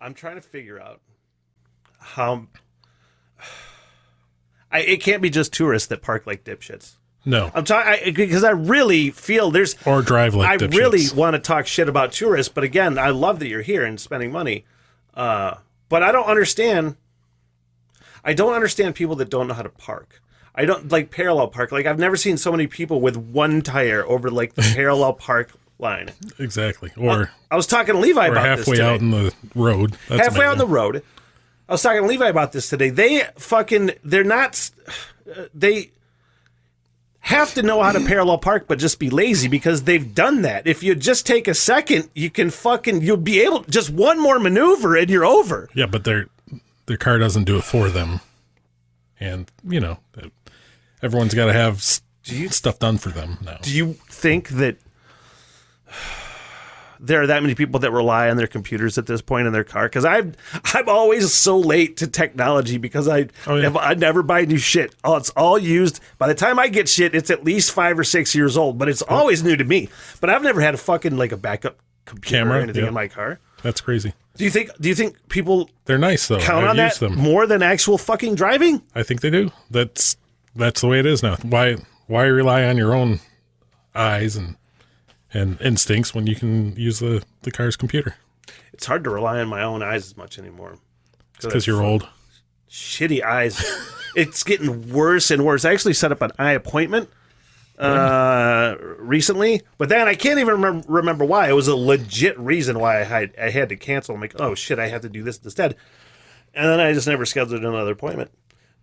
I'm trying to figure out how... it can't be just tourists that park like dipshits. No. I'm talking because I really feel there's... Or drive like dipshits. I really want to talk shit about tourists, but again, I love that you're here and spending money. But I don't understand... I don't understand people that don't know how to park. I don't like parallel park. Like, I've never seen so many people with one tire over like the parallel park line. Exactly. Or I was talking to Levi about this today. Halfway out in the road. That's halfway out in the road. I was talking to Levi about this today. They have to know how to parallel park, but just be lazy because they've done that. If you just take a second, you'll be able, just one more maneuver and you're over. Yeah, but their car doesn't do it for them. And, you know, everyone's got to have stuff done for them now. Do you think that there are that many people that rely on their computers at this point in their car? Because I'm always so late to technology because I never buy new shit. It's all used. By the time I get shit, it's at least 5 or 6 years old, but it's always new to me. But I've never had a fucking like a backup computer camera or anything in my car. That's crazy. Do you think people they're nice though? Count on that more than actual fucking driving? I think they do. That's the way it is now. Why rely on your own eyes and instincts when you can use the car's computer? It's hard to rely on my own eyes as much anymore. Because you're old. Shitty eyes. It's getting worse and worse. I actually set up an eye appointment recently, but then I can't even remember why. It was a legit reason why I had to cancel. I'm like, oh shit, I have to do this instead. And then I just never scheduled another appointment.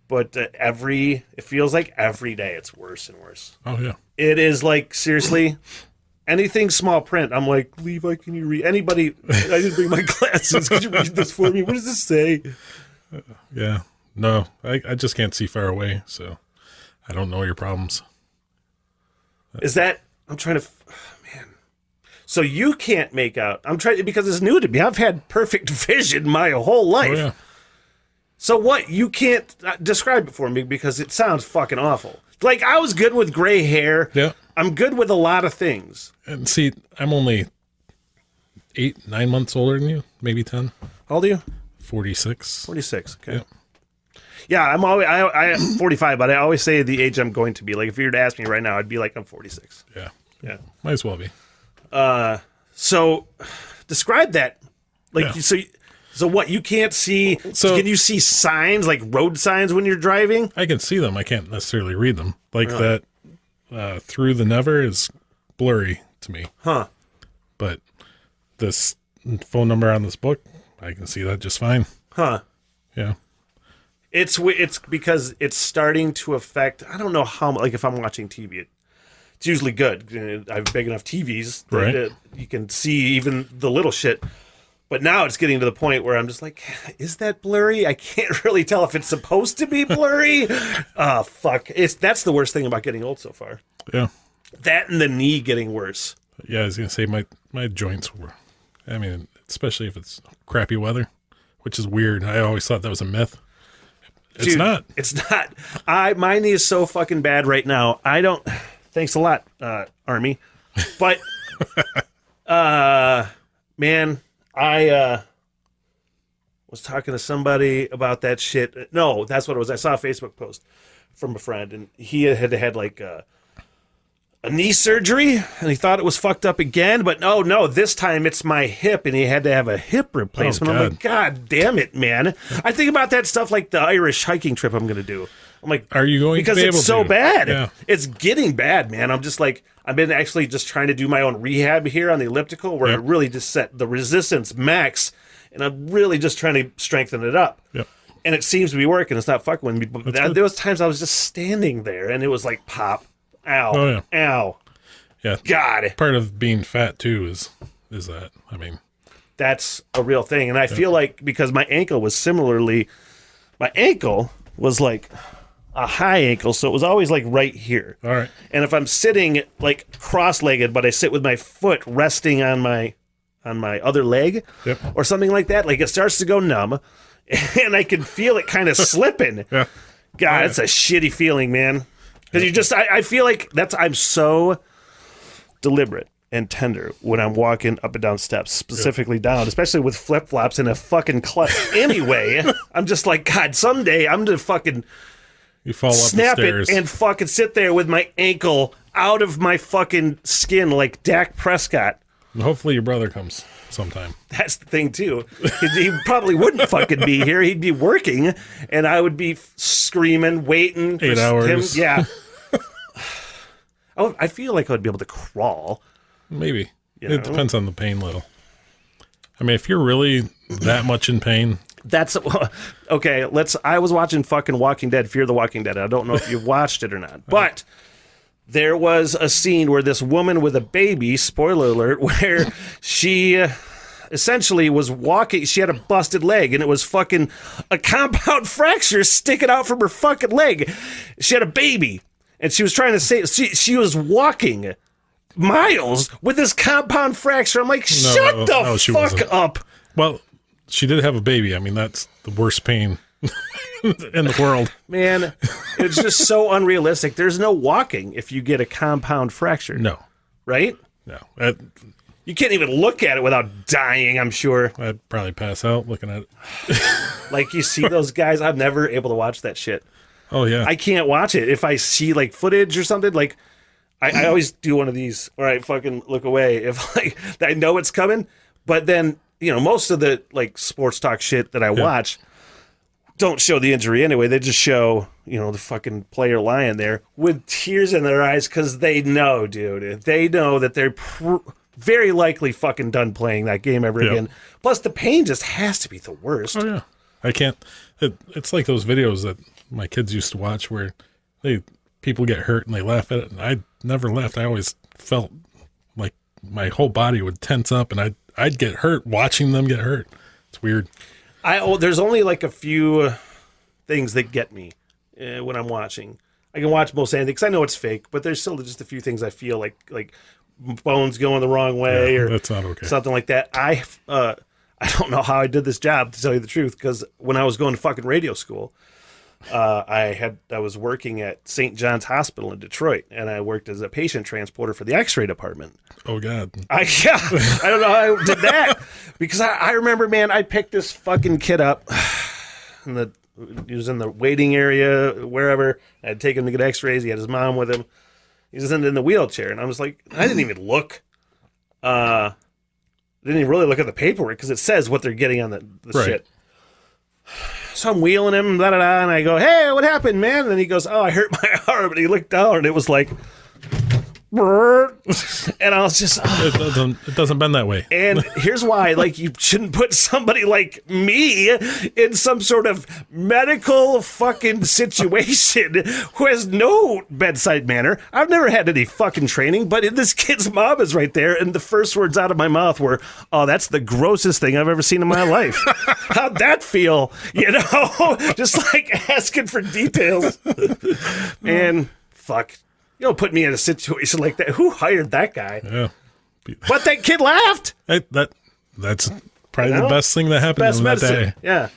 But it feels like every day it's worse and worse. Oh yeah. It is like, seriously, anything small print, I'm like, Levi, can you read? Anybody, I didn't bring my glasses. Could you read this for me? What does this say? Yeah. No, I just can't see far away, so I don't know your problems. Is that, I'm trying to, man. So you can't make out, I'm trying, because it's new to me. I've had perfect vision my whole life. Oh, yeah. So what, you can't describe it for me because it sounds fucking awful. Like, I was good with gray hair. Yeah. I'm good with a lot of things. And see, I'm only 9 months older than you, maybe 10. How old are you? 46. 46, okay. Yeah. Yeah, I am 45, but I always say the age I'm going to be. Like, if you were to ask me right now, I'd be like, I'm 46. Yeah. Yeah. Might as well be. So, describe that. Like, yeah. So what, you can't see, can you see signs, like road signs when you're driving? I can see them. I can't necessarily read them. Like that, through the never is blurry to me. Huh. But this phone number on this book, I can see that just fine. Huh. Yeah. It's because it's starting to affect, I don't know how, like if I'm watching TV, it's usually good. I have big enough TVs that you can see even the little shit. But now it's getting to the point where I'm just like, is that blurry? I can't really tell if it's supposed to be blurry. Oh, fuck. That's the worst thing about getting old so far. Yeah. That and the knee getting worse. Yeah, I was going to say my joints were, I mean, especially if it's crappy weather, which is weird. I always thought that was a myth. It's not. It's not. My knee is so fucking bad right now. Thanks a lot, Army. But, man, I was talking to somebody about that shit. No, that's what it was. I saw a Facebook post from a friend, and he had like a knee surgery, and he thought it was fucked up again. But no, this time it's my hip, and he had to have a hip replacement. I'm like, God damn it, man. I think about that stuff like the Irish hiking trip I'm going to do. I'm like, are you going because to be it's able so to? bad. Yeah. It's getting bad, man. I'm just like, I've been actually just trying to do my own rehab here on the elliptical where I really just set the resistance max, and I'm really just trying to strengthen it up. Yep. And it seems to be working. It's not fucking with me. But there was times I was just standing there, and it was like, pop, ow, ow. Yeah. God. Part of being fat, too, is that. I mean, that's a real thing. And I feel like because my ankle was like a high ankle, so it was always like right here. All right. And if I'm sitting like cross-legged, but I sit with my foot resting on my other leg or something like that, like it starts to go numb, and I can feel it kind of slipping. Yeah. God, it's a shitty feeling, man. Because I feel like I'm so deliberate. and tender when I'm walking up and down steps, specifically down, especially with flip-flops and a fucking clutch anyway. I'm just like, God, someday I'm going to fucking you fall up snap the stairs it and fucking sit there with my ankle out of my fucking skin like Dak Prescott. Hopefully your brother comes sometime. That's the thing, too. He probably wouldn't fucking be here. He'd be working, and I would be screaming, waiting. 8 hours. Him. Yeah. I feel like I'd be able to crawl. Maybe. You know? It depends on the pain level. I mean, if you're really that much in pain. That's okay. I was watching fucking Walking Dead, Fear the Walking Dead. I don't know if you've watched it or not, but there was a scene where this woman with a baby, spoiler alert, where she essentially was walking. She had a busted leg, and it was fucking a compound fracture sticking out from her fucking leg. She had a baby, and she was trying to say she was walking miles with this compound fracture. I'm like, shut the fuck up. Well, she did have a baby. I mean, that's the worst pain in the world. Man, it's just so unrealistic. There's no walking if you get a compound fracture. No. Right? No. You can't even look at it without dying, I'm sure. I'd probably pass out looking at it. Like, you see those guys, I'm never able to watch that shit. Oh, yeah. I can't watch it. If I see, like, footage or something, like, I always do one of these, all right, fucking look away. If, like, I know it's coming, but then, you know, most of the, like, sports talk shit that I watch don't show the injury anyway. They just show, you know, the fucking player lying there with tears in their eyes because they know, dude. They know that they're very likely fucking done playing that game ever again. Plus, the pain just has to be the worst. Oh, yeah. I can't. It's like those videos that my kids used to watch where people get hurt and they laugh at it. And I never laughed. I always felt like my whole body would tense up and I'd get hurt watching them get hurt. It's weird. There's only like a few things that get me when I'm watching. I can watch most anything because I know it's fake, but there's still just a few things I feel like bones going the wrong way or that's not okay. Something like that. I don't know how I did this job, to tell you the truth, because when I was going to fucking radio school, I was working at St. John's Hospital in Detroit, and I worked as a patient transporter for the X-ray department. Oh God! I don't know how I did that because I remember, man, I picked this fucking kid up, he was in the waiting area wherever. I had taken him to get X-rays. He had his mom with him. He was in the wheelchair, and I was like, I didn't even look. Didn't even really look at the paperwork because it says what they're getting on the shit. So I'm wheeling him, and I go, hey, what happened, man? And then he goes, oh, I hurt my arm. And he looked down, and it was like, and I was just, it doesn't bend that way. And here's why, like, you shouldn't put somebody like me in some sort of medical fucking situation who has no bedside manner. I've never had any fucking training, but this kid's mom is right there, and the first words out of my mouth were, oh, that's the grossest thing I've ever seen in my life. How'd that feel? You know, just like asking for details. And fuck. You don't put me in a situation like that. Who hired that guy? Yeah. But that kid laughed. That's probably the best thing that happened to him that day. Yeah.